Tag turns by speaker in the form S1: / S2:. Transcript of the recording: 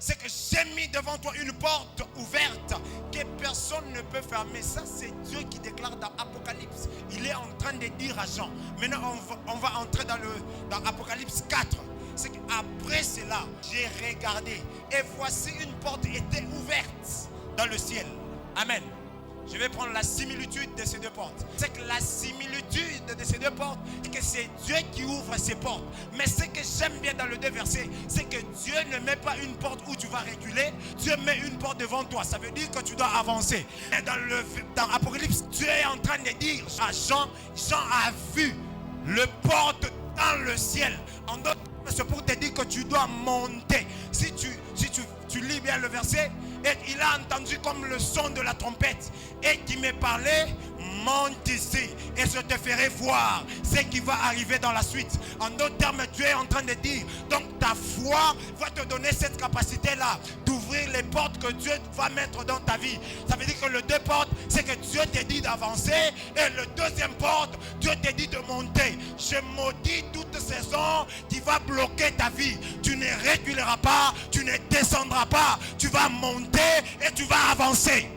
S1: c'est que j'ai mis devant toi une porte ouverte que personne ne peut fermer. Ça, c'est Dieu qui déclare dans Apocalypse. Il est en train de dire à Jean. Maintenant, on va entrer dans Apocalypse 4. C'est qu'après cela, j'ai regardé et voici une porte était ouverte dans le ciel. Amen. Je vais prendre la similitude de ces deux portes. C'est que la similitude de ces deux portes, c'est que c'est Dieu qui ouvre ces portes. Mais ce que j'aime bien dans le deux versets, c'est que Dieu ne met pas une porte où tu vas reculer. Dieu met une porte devant toi. Ça veut dire que tu dois avancer. Et dans Apocalypse, Dieu est en train de dire à Jean, Jean a vu le porte dans le ciel. En d'autres termes, c'est pour te dire que tu dois monter. Si tu lis bien le verset, et il a entendu comme le son de la trompette et qui me parlait, monte ici et je te ferai voir ce qui va arriver dans la suite. En d'autres termes, Dieu est en train de dire, donc ta foi va te donner cette capacité-là d'ouvrir les portes que Dieu va mettre dans ta vie. Ça veut dire que le deux portes, c'est que Dieu te dit d'avancer et le deuxième porte, Dieu te dit de monter. Je maudis toute saison qui va bloquer ta vie. Tu ne reculeras pas, tu ne descendras pas, tu vas monter et tu vas avancer.